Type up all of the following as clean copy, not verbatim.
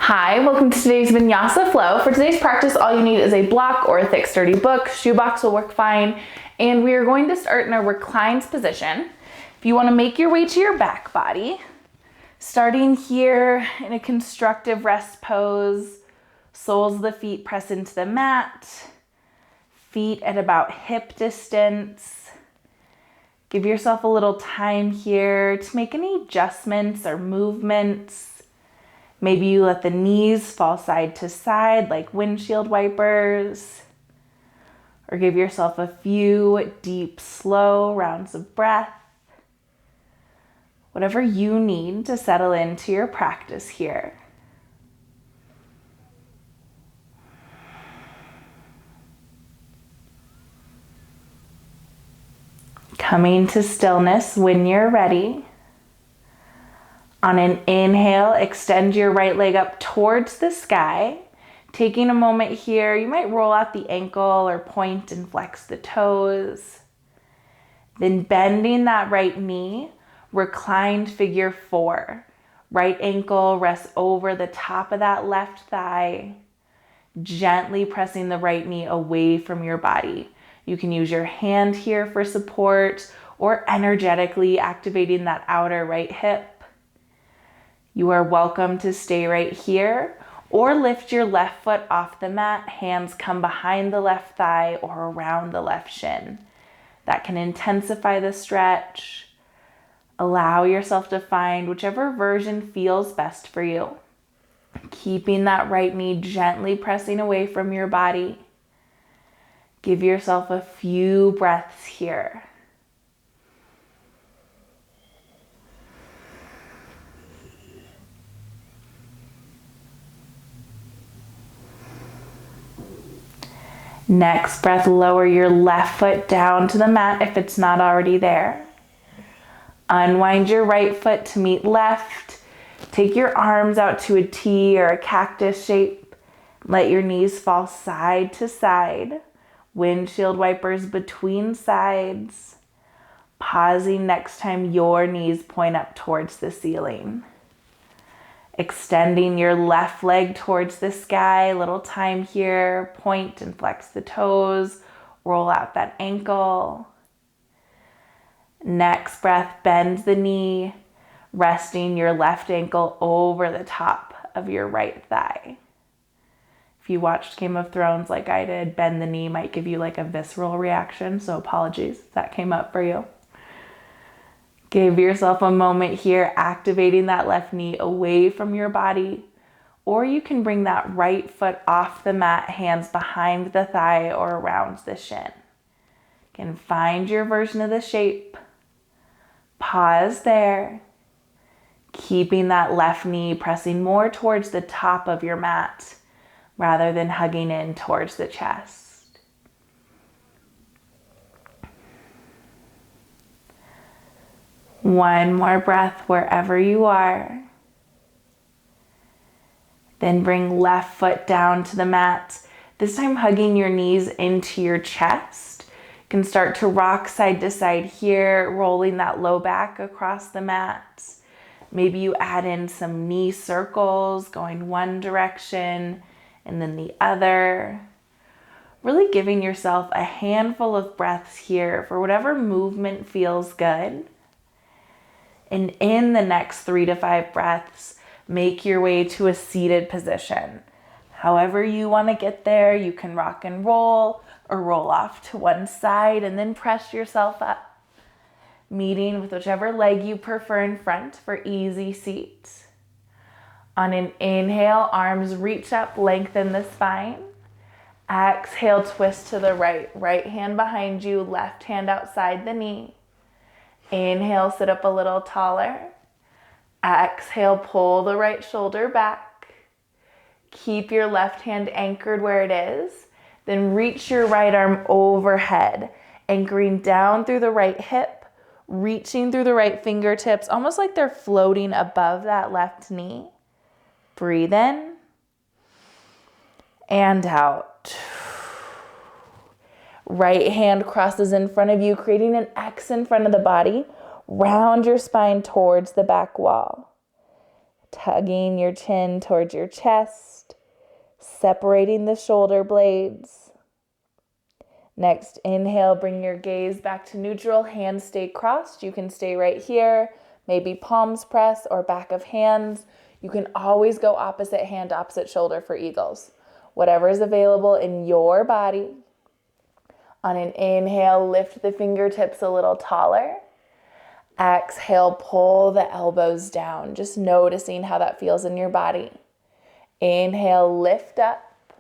Hi, welcome to today's Vinyasa Flow. For today's practice, all you need is a block or a thick, sturdy book. Shoebox will work fine. And we are going to start in a reclined position. If you want to make your way to your back body, starting here in a constructive rest pose, soles of the feet press into the mat, feet at about hip distance. Give yourself a little time here to make any adjustments or movements. Maybe you let the knees fall side to side like windshield wipers, or give yourself a few deep, slow rounds of breath. Whatever you need to settle into your practice here. Coming to stillness when you're ready. On an inhale, extend your right leg up towards the sky. Taking a moment here, you might roll out the ankle or point and flex the toes. Then bending that right knee, reclined figure 4. Right ankle rests over the top of that left thigh, gently pressing the right knee away from your body. You can use your hand here for support or energetically activating that outer right hip. You are welcome to stay right here or lift your left foot off the mat. Hands come behind the left thigh or around the left shin. That can intensify the stretch. Allow yourself to find whichever version feels best for you. Keeping that right knee gently pressing away from your body. Give yourself a few breaths here. Next breath, lower your left foot down to the mat if it's not already there. Unwind your right foot to meet left. Take your arms out to a T or a cactus shape. Let your knees fall side to side. Windshield wipers between sides. Pausing next time your knees point up towards the ceiling. Extending your left leg towards the sky, little time here, point and flex the toes, roll out that ankle. Next breath, bend the knee, resting your left ankle over the top of your right thigh. If you watched Game of Thrones like I did, bend the knee might give you like a visceral reaction, so apologies if that came up for you. Give yourself a moment here, activating that left knee away from your body, or you can bring that right foot off the mat, hands behind the thigh or around the shin. You can find your version of the shape. Pause there, keeping that left knee pressing more towards the top of your mat rather than hugging in towards the chest. One more breath wherever you are. Then bring left foot down to the mat. This time hugging your knees into your chest. You can start to rock side to side here, rolling that low back across the mat. Maybe you add in some knee circles, going one direction and then the other. Really giving yourself a handful of breaths here for whatever movement feels good. And in the next 3 to 5 breaths, make your way to a seated position. However you want to get there, you can rock and roll or roll off to one side and then press yourself up. Meeting with whichever leg you prefer in front for easy seat. On an inhale, arms reach up, lengthen the spine. Exhale, twist to the right. Right hand behind you, left hand outside the knee. Inhale, sit up a little taller. Exhale, pull the right shoulder back. Keep your left hand anchored where it is. Then reach your right arm overhead, anchoring down through the right hip, reaching through the right fingertips, almost like they're floating above that left knee. Breathe in and out. Right hand crosses in front of you, creating an X in front of the body. Round your spine towards the back wall. tugging your chin towards your chest, separating the shoulder blades. Next, inhale, bring your gaze back to neutral. Hands stay crossed. You can stay right here, maybe palms press or back of hands. You can always go opposite hand, opposite shoulder for eagles. Whatever is available in your body. On an inhale, lift the fingertips a little taller. Exhale, pull the elbows down, just noticing how that feels in your body. Inhale, lift up.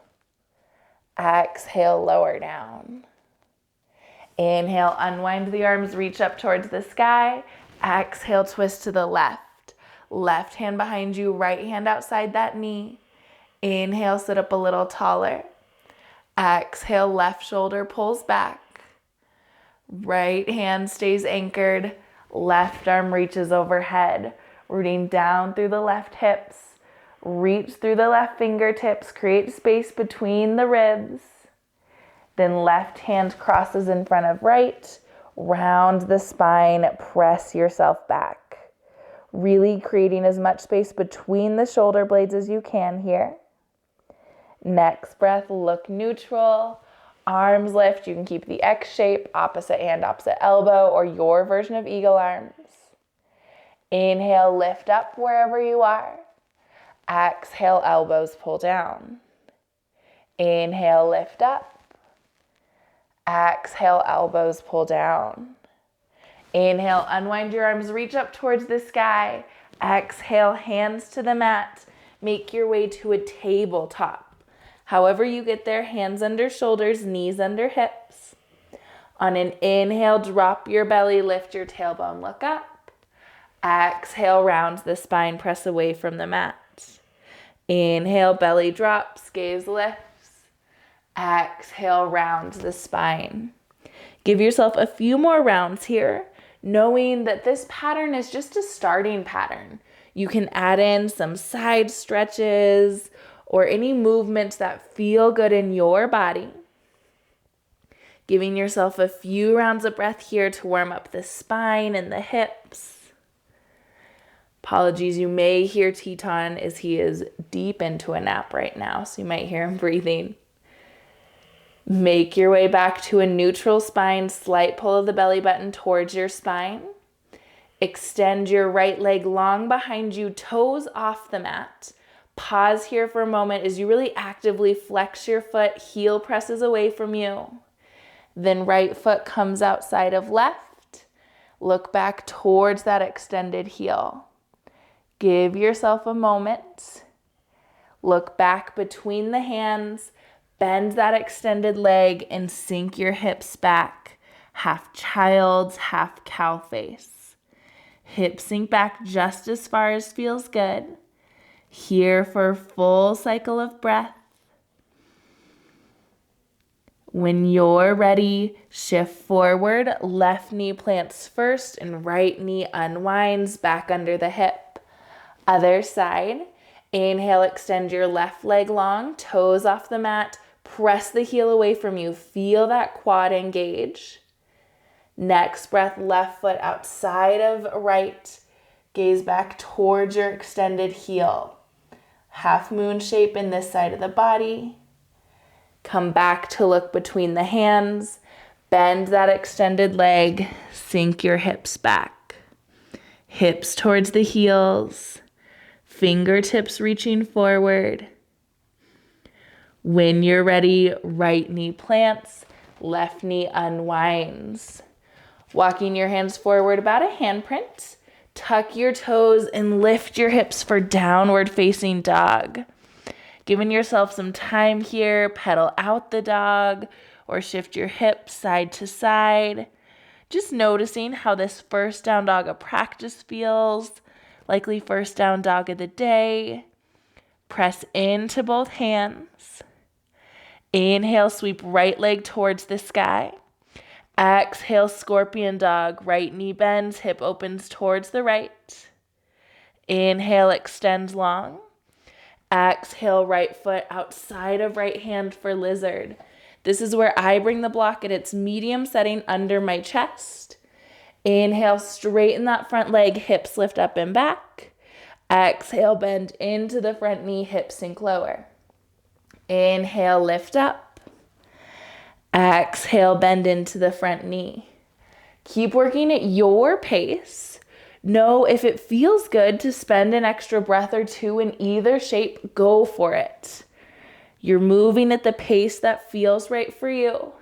Exhale, lower down. Inhale, unwind the arms, reach up towards the sky. Exhale, twist to the left. Left hand behind you, right hand outside that knee. Inhale, sit up a little taller. Exhale, left shoulder pulls back. Right hand stays anchored. Left arm reaches overhead, rooting down through the left hips. Reach through the left fingertips, create space between the ribs. Then left hand crosses in front of right. Round the spine, press yourself back. Really creating as much space between the shoulder blades as you can here. Next breath, look neutral. Arms lift. You can keep the X shape, opposite hand, opposite elbow, or your version of eagle arms. Inhale, lift up wherever you are. Exhale, elbows pull down. Inhale, lift up. Exhale, elbows pull down. Inhale, unwind your arms, reach up towards the sky. Exhale, hands to the mat. Make your way to a tabletop. However you get there, hands under shoulders, knees under hips. On an inhale, drop your belly, lift your tailbone, look up. Exhale, round the spine, press away from the mat. Inhale, belly drops, gaze lifts. Exhale, round the spine. Give yourself a few more rounds here, knowing that this pattern is just a starting pattern. You can add in some side stretches or any movements that feel good in your body. Giving yourself a few rounds of breath here to warm up the spine and the hips. Apologies, you may hear Teton as he is deep into a nap right now, so you might hear him breathing. Make your way back to a neutral spine, slight pull of the belly button towards your spine. Extend your right leg long behind you, toes off the mat. Pause here for a moment as you really actively flex your foot, heel presses away from you. Then right foot comes outside of left. Look back towards that extended heel. Give yourself a moment. Look back between the hands, bend that extended leg and sink your hips back. Half child's, half cow face. Hips sink back just as far as feels good. Here for a full cycle of breath. When you're ready, shift forward, left knee plants first and right knee unwinds back under the hip. Other side, inhale, extend your left leg long, toes off the mat, press the heel away from you, feel that quad engage. Next breath, left foot outside of right, gaze back towards your extended heel. Half moon shape in this side of the body. Come back to look between the hands. Bend that extended leg. Sink your hips back. Hips towards the heels. Fingertips reaching forward. When you're ready, right knee plants, left knee unwinds. Walking your hands forward about a handprint. Tuck your toes and lift your hips for downward facing dog. Giving yourself some time here, pedal out the dog or shift your hips side to side. Just noticing how this first down dog of practice feels, likely first down dog of the day. Press into both hands. Inhale, sweep right leg towards the sky. Exhale, scorpion dog. Right knee bends, hip opens towards the right. Inhale, extend long. Exhale, right foot outside of right hand for lizard. This is where I bring the block at its medium setting under my chest. Inhale, straighten that front leg, hips lift up and back. Exhale, bend into the front knee, hips sink lower. Inhale, lift up. Exhale, bend into the front knee. Keep working at your pace. Know if it feels good to spend an extra breath or two in either shape, go for it. You're moving at the pace that feels right for you.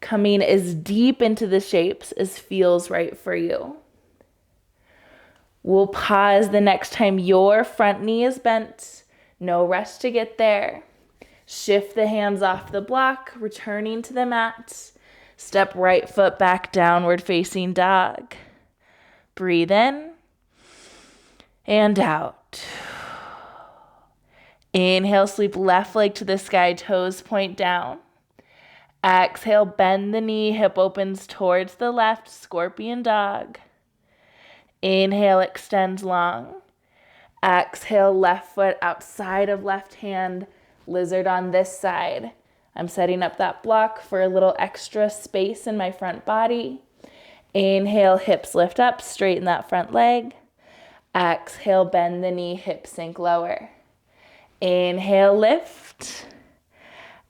Coming as deep into the shapes as feels right for you. We'll pause the next time your front knee is bent. No rush to get there. Shift the hands off the block, returning to the mat. Step right foot back, downward facing dog. Breathe in and out. Inhale, sweep left leg to the sky, toes point down. Exhale, bend the knee, hip opens towards the left, scorpion dog. Inhale, extend long. Exhale, left foot outside of left hand, lizard on this side. I'm setting up that block for a little extra space in my front body. Inhale, hips lift up, straighten that front leg. Exhale, bend the knee, hips sink lower. Inhale, lift.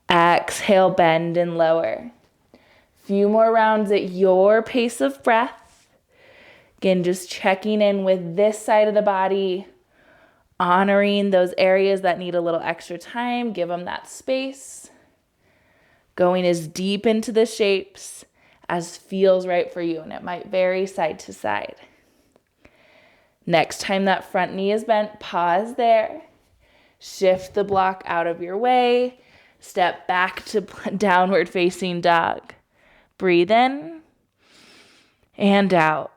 Exhale, bend and lower. Few more rounds at your pace of breath. Again, just checking in with this side of the body, honoring those areas that need a little extra time. Give them that space. Going as deep into the shapes as feels right for you, and it might vary side to side. Next time that front knee is bent, pause there. Shift the block out of your way. Step back to downward facing dog. Breathe in and out.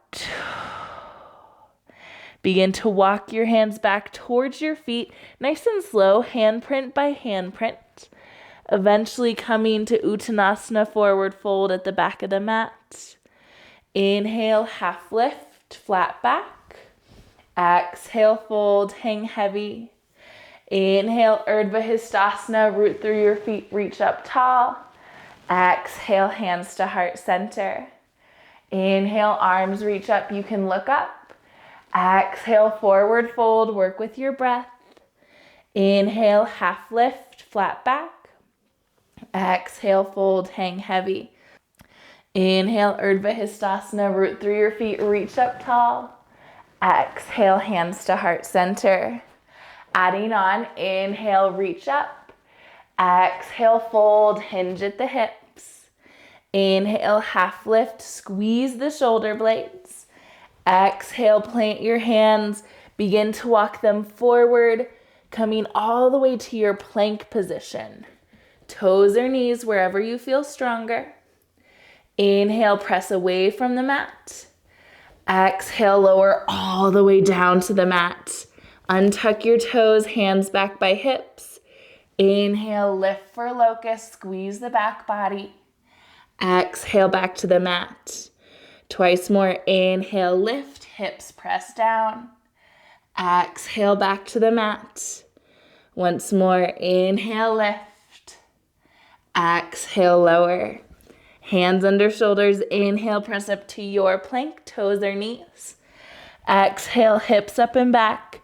Begin to walk your hands back towards your feet, nice and slow, handprint by handprint. Eventually coming to Uttanasana, forward fold at the back of the mat. Inhale, half lift, flat back. Exhale, fold, hang heavy. Inhale, Urdhva Hastasana, root through your feet, reach up tall. Exhale, hands to heart center. Inhale, arms reach up, you can look up. Exhale, forward fold, work with your breath. Inhale, half lift, flat back. Exhale, fold, hang heavy. Inhale, Urdhva Hastasana, root through your feet, reach up tall. Exhale, hands to heart center. Adding on, inhale, reach up. Exhale, fold, hinge at the hips. Inhale, half lift, squeeze the shoulder blades. Exhale, plant your hands, begin to walk them forward, coming all the way to your plank position. Toes or knees, wherever you feel stronger. Inhale, press away from the mat. Exhale, lower all the way down to the mat. Untuck your toes, hands back by hips. Inhale, lift for locust, squeeze the back body. Exhale, back to the mat. Twice more, inhale, lift, hips press down. Exhale, back to the mat. Once more, inhale, lift. Exhale, lower. Hands under shoulders, inhale, press up to your plank, toes or knees. Exhale, hips up and back.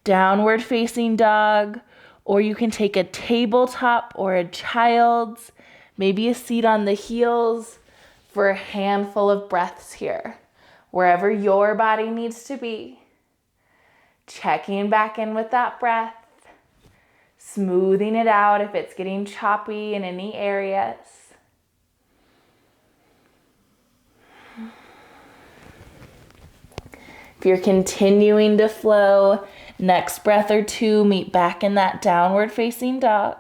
Downward facing dog, or you can take a tabletop or a child's, maybe a seat on the heels for a handful of breaths here, wherever your body needs to be. Checking back in with that breath, smoothing it out if it's getting choppy in any areas. If you're continuing to flow, next breath or two, meet back in that downward facing dog.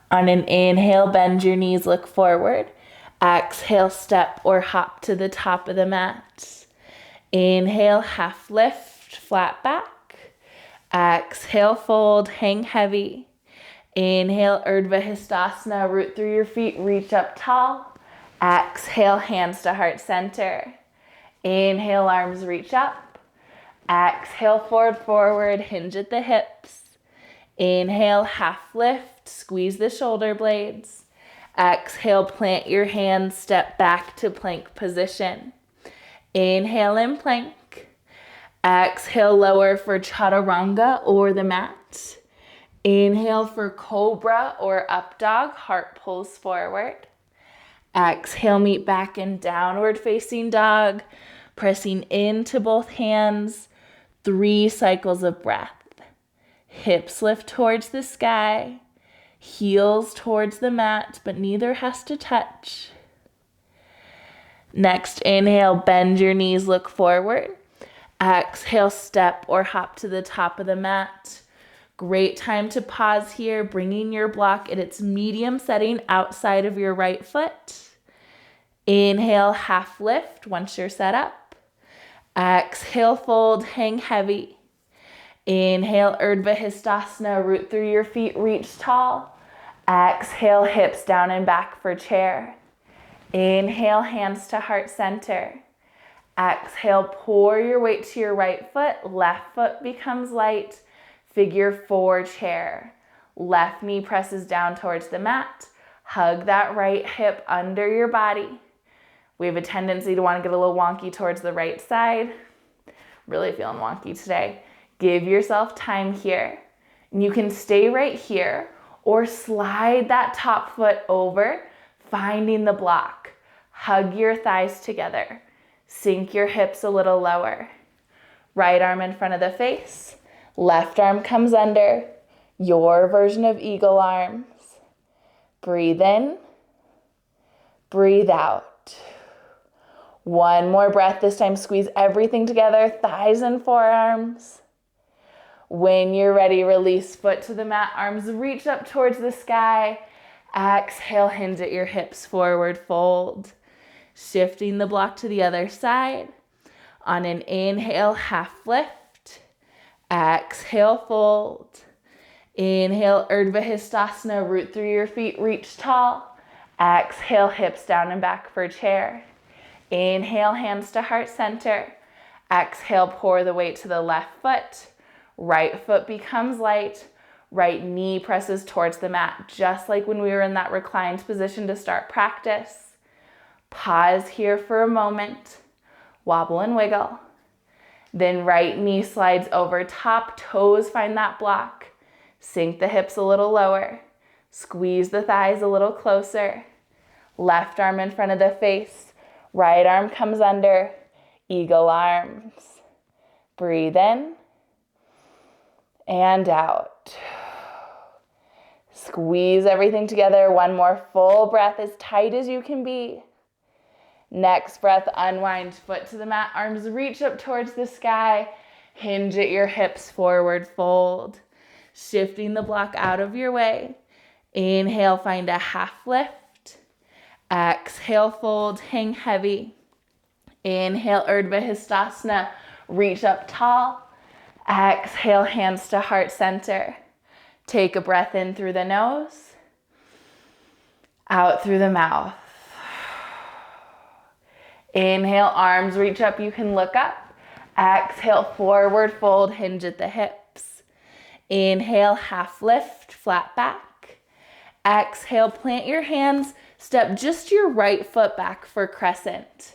On an inhale, bend your knees, look forward. Exhale, step or hop to the top of the mat. Inhale, half lift, flat back. Exhale, fold, hang heavy. Inhale, Urdhva Hastasana, root through your feet, reach up tall. Exhale, hands to heart center. Inhale, arms reach up. Exhale, forward, hinge at the hips. Inhale, half lift, squeeze the shoulder blades. Exhale, plant your hands, step back to plank position. Inhale in plank. Exhale, lower for chaturanga or the mat. Inhale for cobra or up dog, heart pulls forward. Exhale, meet back in downward facing dog, pressing into both hands. 3 cycles of breath. Hips lift towards the sky, heels towards the mat, but neither has to touch. Next, inhale, bend your knees, look forward. Exhale, step or hop to the top of the mat. Great time to pause here, bringing your block at its medium setting outside of your right foot. Inhale, half lift once you're set up. Exhale, fold, hang heavy. Inhale, Urdhva Hastasana, root through your feet, reach tall. Exhale, hips down and back for chair. Inhale, hands to heart center. Exhale, pour your weight to your right foot, left foot becomes light. Figure 4 chair. Left knee presses down towards the mat. Hug that right hip under your body. We have a tendency to want to get a little wonky towards the right side. Really feeling wonky today. Give yourself time here. And you can stay right here or slide that top foot over, finding the block. Hug your thighs together. Sink your hips a little lower. Right arm in front of the face. Left arm comes under. Your version of eagle arms. Breathe in. Breathe out. One more breath. This time squeeze everything together. Thighs and forearms. When you're ready, release foot to the mat. Arms reach up towards the sky. Exhale, hinge at your hips, forward fold. Shifting the block to the other side. On an inhale, half lift. Exhale, fold. Inhale, Urdhva Hastasana, root through your feet, reach tall. Exhale, hips down and back for chair. Inhale, hands to heart center. Exhale, pour the weight to the left foot. Right foot becomes light. Right knee presses towards the mat, just like when we were in that reclined position to start practice. Pause here for a moment. Wobble and wiggle. Then right knee slides over top, toes find that block. Sink the hips a little lower. Squeeze the thighs a little closer. Left arm in front of the face. Right arm comes under. Eagle arms. Breathe in and out. Squeeze everything together. One more full breath, as tight as you can be. Next breath, unwind, foot to the mat, arms reach up towards the sky. Hinge at your hips, forward fold. Shifting the block out of your way. Inhale, find a half lift. Exhale, fold, hang heavy. Inhale, Urdhva Hastasana, reach up tall. Exhale, hands to heart center. Take a breath in through the nose, out through the mouth. Inhale, arms reach up, you can look up. Exhale, forward fold, hinge at the hips. Inhale, half lift, flat back. Exhale, plant your hands, step just your right foot back for crescent.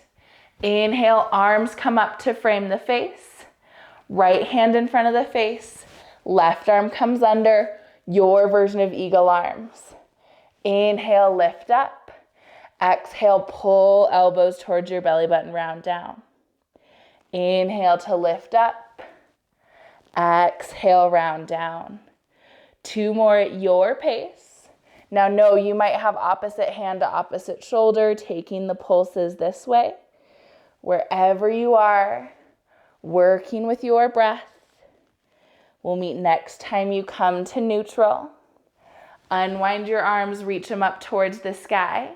Inhale, arms come up to frame the face. Right hand in front of the face. Left arm comes under, your version of eagle arms. Inhale, lift up. Exhale, pull elbows towards your belly button, round down. Inhale to lift up. Exhale, round down. 2 more at your pace. Now know you might have opposite hand to opposite shoulder, taking the pulses this way. Wherever you are, working with your breath. We'll meet next time you come to neutral. Unwind your arms, reach them up towards the sky.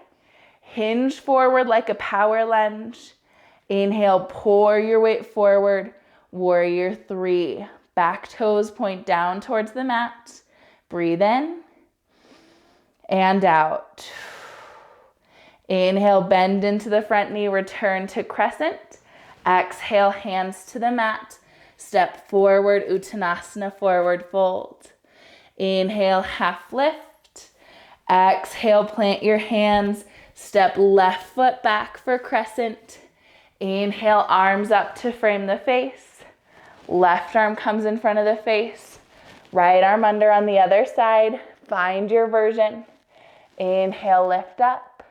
Hinge forward like a power lunge. Inhale, pour your weight forward. Warrior 3. Back toes point down towards the mat. Breathe in and out. Inhale, bend into the front knee, return to crescent. Exhale, hands to the mat. Step forward, Uttanasana, forward fold. Inhale, half lift. Exhale, plant your hands. Step left foot back for crescent. Inhale, arms up to frame the face. Left arm comes in front of the face. Right arm under on the other side. Find your version. Inhale, lift up.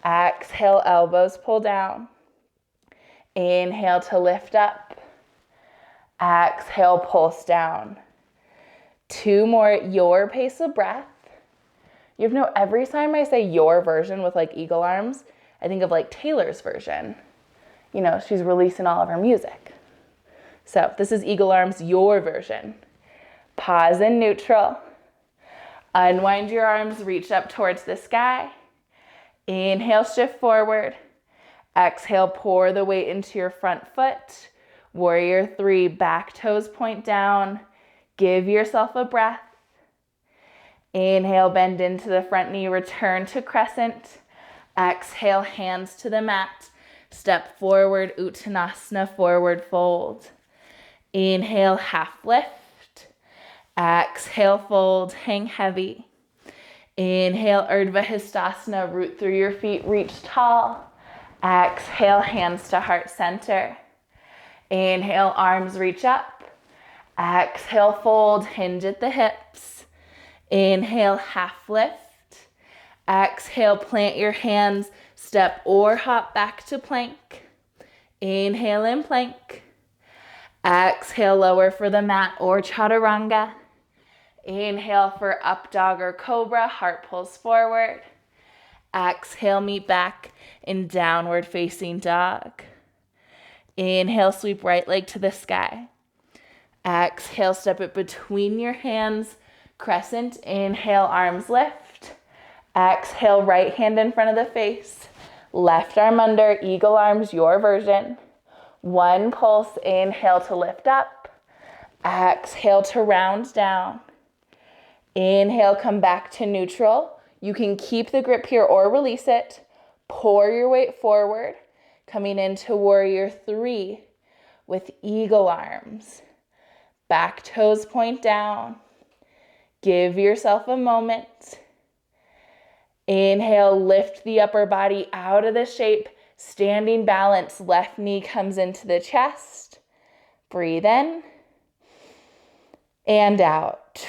Exhale, elbows pull down. Inhale to lift up. Exhale, pulse down. 2 more, your pace of breath. You have to know, every time I say your version with like eagle arms, I think of like Taylor's version. You know, she's releasing all of her music. So this is eagle arms, your version. Pause in neutral. Unwind your arms, reach up towards the sky. Inhale, shift forward. Exhale, pour the weight into your front foot. Warrior 3, back toes point down. Give yourself a breath. Inhale, bend into the front knee, return to crescent. Exhale, hands to the mat. Step forward, Uttanasana, forward fold. Inhale, half lift. Exhale, fold, hang heavy. Inhale, Urdhva Hastasana, root through your feet, reach tall. Exhale, hands to heart center. Inhale, arms reach up. Exhale, fold, hinge at the hips. Inhale, half lift. Exhale, plant your hands, step or hop back to plank. Inhale in plank. Exhale, lower for the mat or chaturanga. Inhale for up dog or cobra, heart pulls forward. Exhale, meet back in downward facing dog. Inhale, sweep right leg to the sky. Exhale, step it between your hands, crescent. Inhale, arms lift. Exhale, right hand in front of the face. Left arm under, eagle arms, your version. 1 pulse, inhale to lift up. Exhale to round down. Inhale, come back to neutral. You can keep the grip here or release it. Pour your weight forward. Coming into warrior 3 with eagle arms. Back toes point down. Give yourself a moment. Inhale, lift the upper body out of the shape. Standing balance, left knee comes into the chest. Breathe in and out.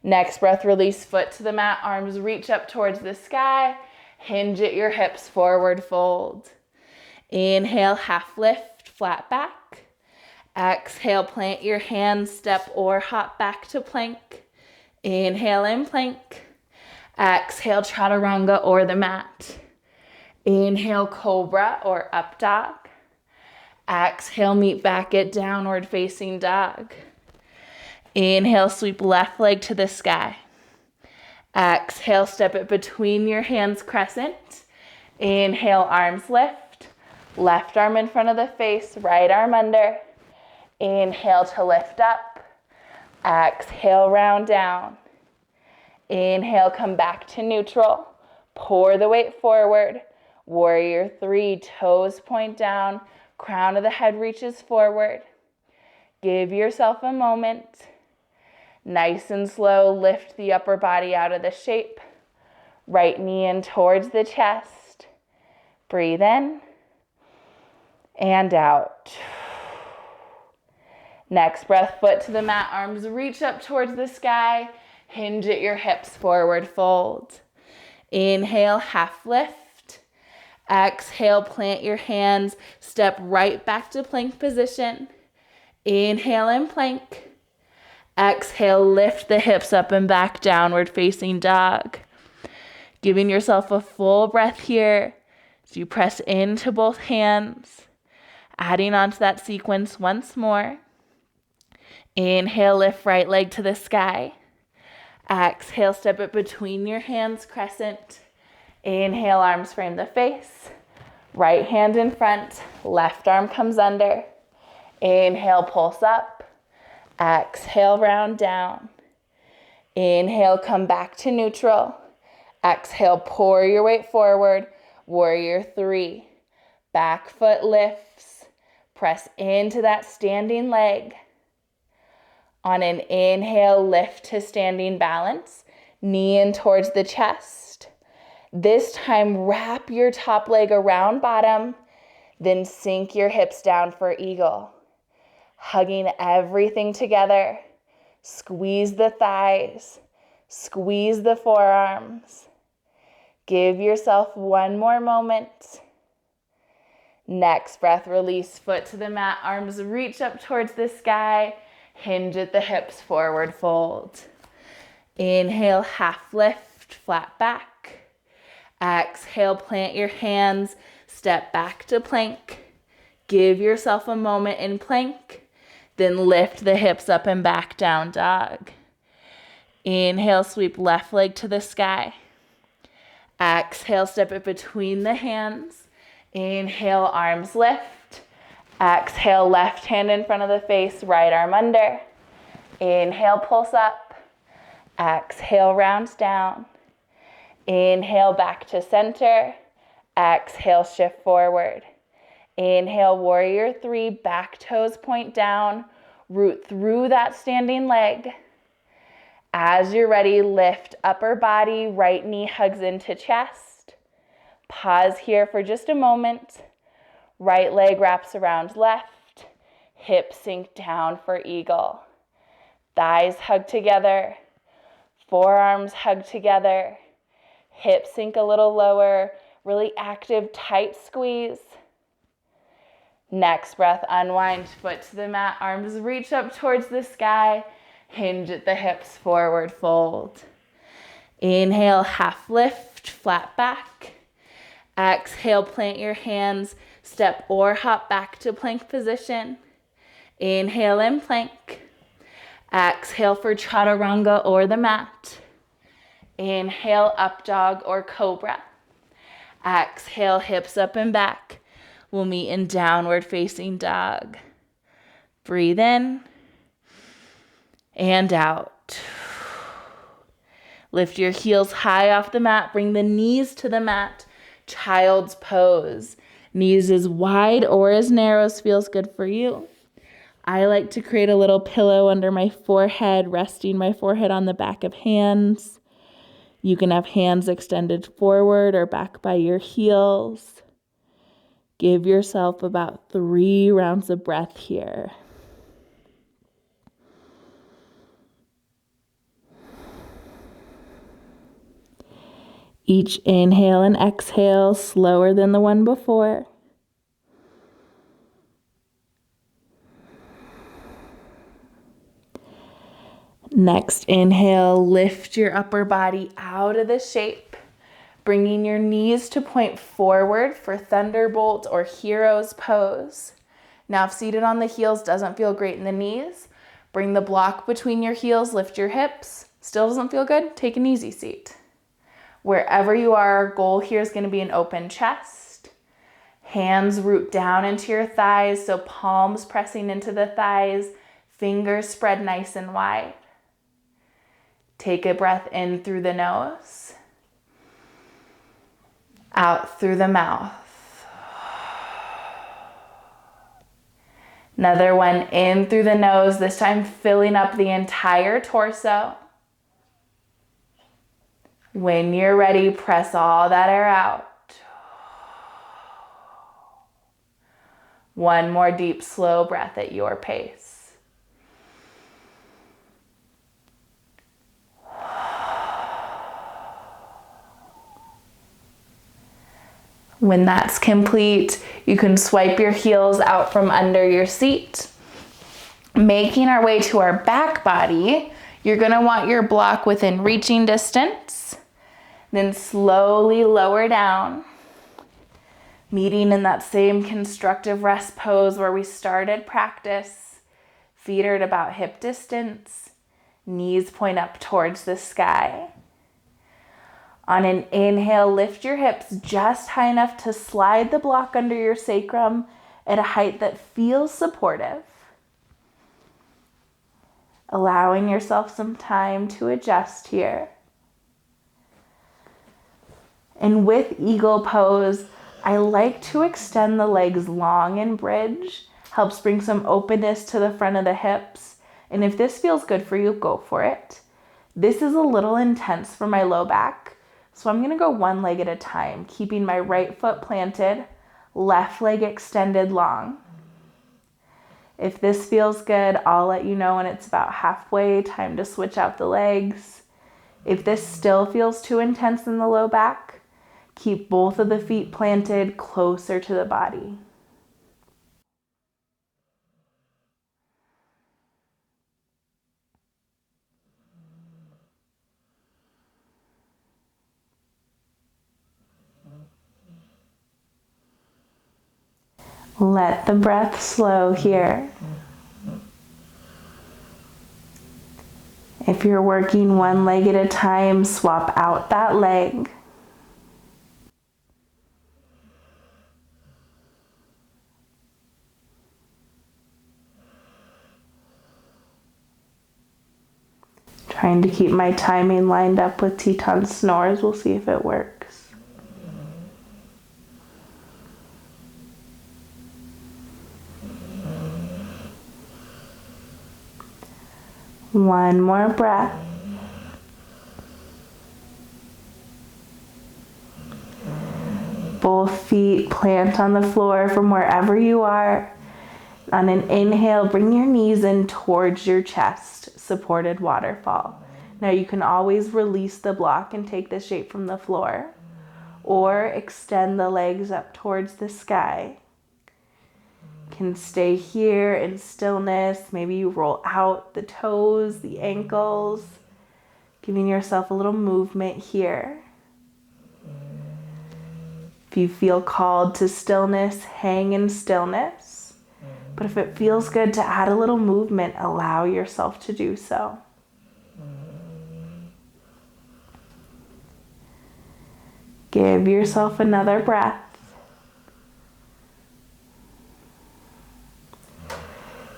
Next breath, release foot to the mat, arms reach up towards the sky. Hinge at your hips, forward fold. Inhale, half lift, flat back. Exhale, plant your hands, step or hop back to plank. Inhale in plank. Exhale, chaturanga or the mat. Inhale, cobra or up dog. Exhale, meet back at downward facing dog. Inhale, sweep left leg to the sky. Exhale, step it between your hands, crescent. Inhale, arms lift. Left arm in front of the face, right arm under. Inhale to lift up. Exhale, round down. Inhale, come back to neutral. Pour the weight forward. Warrior 3, toes point down. Crown of the head reaches forward. Give yourself a moment. Nice and slow, lift the upper body out of the shape. Right knee in towards the chest. Breathe in and out. Next breath, foot to the mat, arms reach up towards the sky. Hinge at your hips, forward fold. Inhale, half lift. Exhale, plant your hands, step right back to plank position. Inhale in plank. Exhale, lift the hips up and back, downward facing dog. Giving yourself a full breath here as you press into both hands. Adding on to that sequence once more. Inhale, lift right leg to the sky. Exhale, step it between your hands, crescent. Inhale, arms frame the face. Right hand in front, left arm comes under. Inhale, pulse up. Exhale, round down. Inhale, come back to neutral. Exhale, pour your weight forward. Warrior 3. Back foot lifts. Press into that standing leg. On an inhale, lift to standing balance. Knee in towards the chest. This time, wrap your top leg around bottom. Then sink your hips down for eagle. Hugging everything together. Squeeze the thighs. Squeeze the forearms. Give yourself one more moment. Next breath, release, foot to the mat, arms reach up towards the sky, hinge at the hips, forward fold. Inhale, half lift, flat back. Exhale, plant your hands, step back to plank. Give yourself a moment in plank, then lift the hips up and back, down dog. Inhale, sweep left leg to the sky. Exhale, step it between the hands. Inhale, arms lift. Exhale, left hand in front of the face, right arm under. Inhale, pulse up. Exhale, round down. Inhale, back to center. Exhale, shift forward. Inhale, warrior three, back toes point down. Root through that standing leg. As you're ready, lift upper body, right knee hugs into chest. Pause here for just a moment. Right leg wraps around left. Hips sink down for eagle. Thighs hug together. Forearms hug together. Hips sink a little lower. Really active, tight squeeze. Next breath, unwind, foot to the mat, arms reach up towards the sky. Hinge at the hips, forward fold. Inhale, half lift, flat back. Exhale, plant your hands, step or hop back to plank position. Inhale in plank. Exhale for chaturanga or the mat. Inhale, up dog or cobra. Exhale, hips up and back. We'll meet in downward facing dog. Breathe in and out. Lift your heels high off the mat. Bring the knees to the mat. Child's pose. Knees as wide or as narrow as feels good for you. I like to create a little pillow under my forehead, resting my forehead on the back of hands. You can have hands extended forward or back by your heels. Give yourself about 3 rounds of breath here. Each inhale and exhale slower than the one before. Next inhale, lift your upper body out of the shape, bringing your knees to point forward for thunderbolt or hero's pose. Now, if seated on the heels doesn't feel great in the knees, bring the block between your heels, lift your hips. Still doesn't feel good? Take an easy seat. Wherever you are, our goal here is going to be an open chest. Hands root down into your thighs, so palms pressing into the thighs, fingers spread nice and wide. Take a breath in through the nose, out through the mouth. Another one in through the nose, this time filling up the entire torso. When you're ready, press all that air out. One more deep, slow breath at your pace. When that's complete, you can swipe your heels out from under your seat. Making our way to our back body, you're going to want your block within reaching distance. Then slowly lower down, meeting in that same constructive rest pose where we started practice. Feet are at about hip distance, knees point up towards the sky. On an inhale, lift your hips just high enough to slide the block under your sacrum at a height that feels supportive. Allowing yourself some time to adjust here. And with eagle pose, I like to extend the legs long and bridge. Helps bring some openness to the front of the hips. And if this feels good for you, go for it. This is a little intense for my low back, so I'm gonna go one leg at a time, keeping my right foot planted, Left leg extended long. If this feels good, I'll let you know when it's about halfway, time to switch out the legs. If this still feels too intense in the low back, keep both of the feet planted closer to the body. Let the breath slow here. If you're working one leg at a time, swap out that leg. Trying to keep my timing lined up with Teton snores. We'll see if it works. One more breath. Both feet plant on the floor from wherever you are. On an inhale, bring your knees in towards your chest, supported waterfall. Now you can always release the block and take the shape from the floor, or extend the legs up towards the sky. Can stay here in stillness. Maybe you roll out the toes, the ankles, giving yourself a little movement here. If you feel called to stillness, hang in stillness. But if it feels good to add a little movement, allow yourself to do so. Give yourself another breath.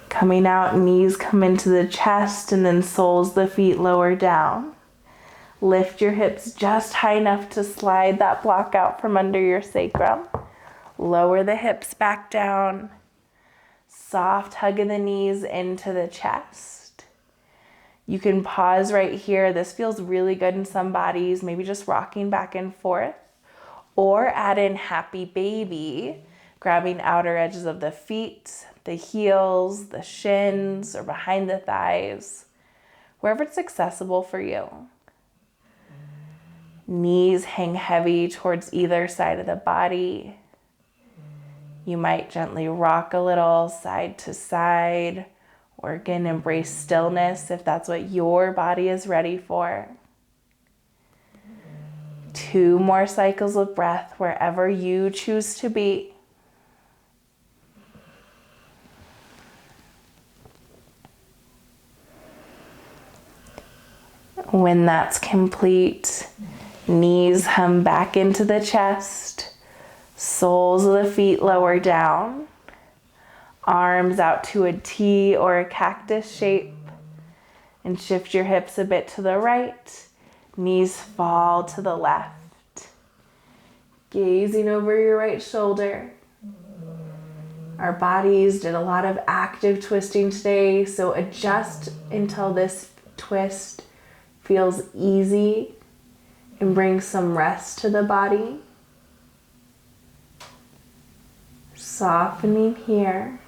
Coming out, knees come into the chest and then soles the feet lower down. Lift your hips just high enough to slide that block out from under your sacrum. Lower the hips back down. Soft hug of the knees into the chest. You can pause right here. This feels really good in some bodies, maybe just rocking back and forth. Or add in happy baby, grabbing outer edges of the feet, the heels, the shins, or behind the thighs, wherever it's accessible for you. Knees hang heavy towards either side of the body. You might gently rock a little side to side, or again, embrace stillness if that's what your body is ready for. 2 more cycles of breath wherever you choose to be. When that's complete, knees hum back into the chest, soles of the feet lower down, arms out to a T or a cactus shape, and shift your hips a bit to the right, knees fall to the left. Gazing over your right shoulder. Our bodies did a lot of active twisting today, so adjust until this twist feels easy and bring some rest to the body. Softening here.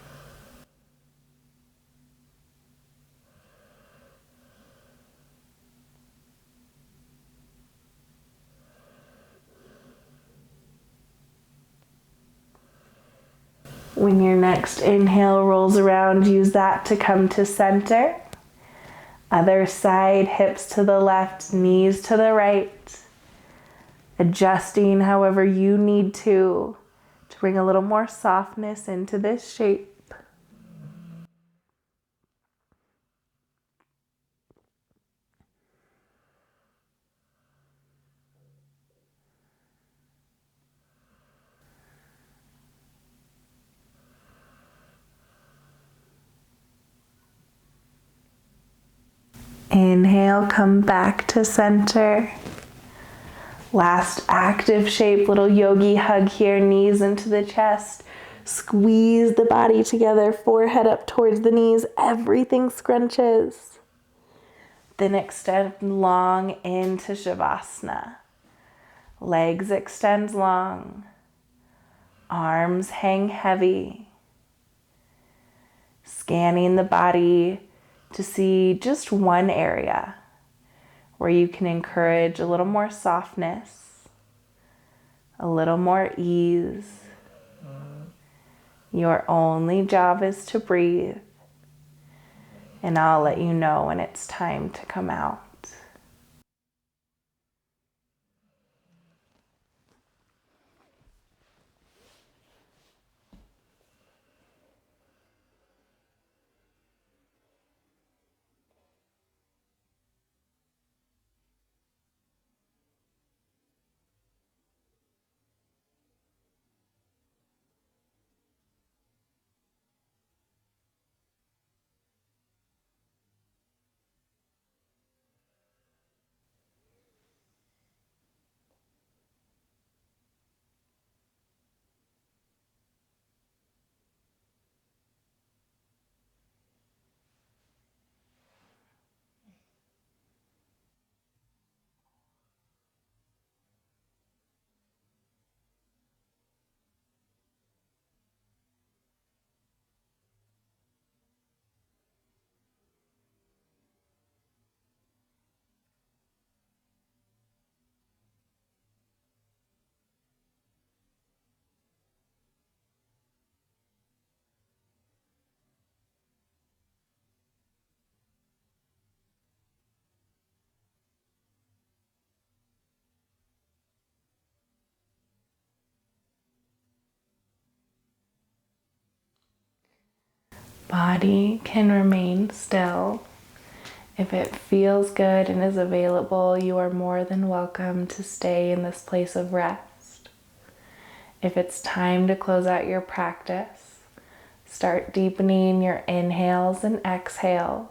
When your next inhale rolls around, use that to come to center. Other side, hips to the left, knees to the right. Adjusting however you need to bring a little more softness into this shape. Inhale, come back to center. Last active shape, little yogi hug here, knees into the chest. Squeeze the body together, forehead up towards the knees, everything scrunches. Then extend long into Shavasana. Legs extend long. Arms hang heavy. Scanning the body to see just one area where you can encourage a little more softness, a little more ease. Your only job is to breathe, and I'll let you know when it's time to come out. Body can remain still. If it feels good and is available, you are more than welcome to stay in this place of rest. If it's time to close out your practice, start deepening your inhales and exhales.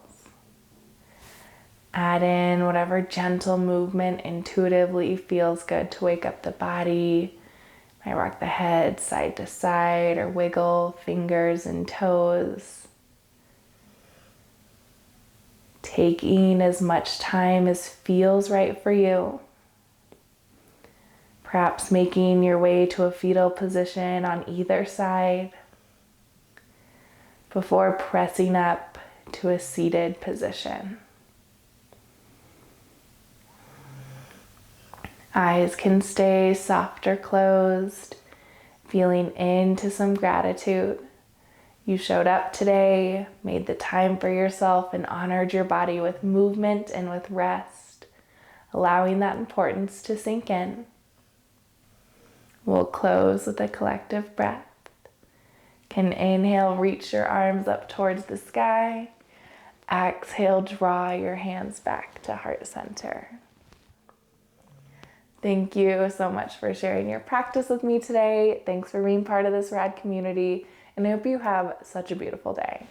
Add in whatever gentle movement intuitively feels good to wake up the body. Might rock the head side to side or wiggle fingers and toes. Taking as much time as feels right for you. Perhaps making your way to a fetal position on either side before pressing up to a seated position. Eyes can stay soft or closed, feeling into some gratitude. You showed up today, made the time for yourself, and honored your body with movement and with rest, allowing that importance to sink in. We'll close with a collective breath. Can inhale, reach your arms up towards the sky. Exhale, draw your hands back to heart center. Thank you so much for sharing your practice with me today. Thanks for being part of this rad community, and I hope you have such a beautiful day.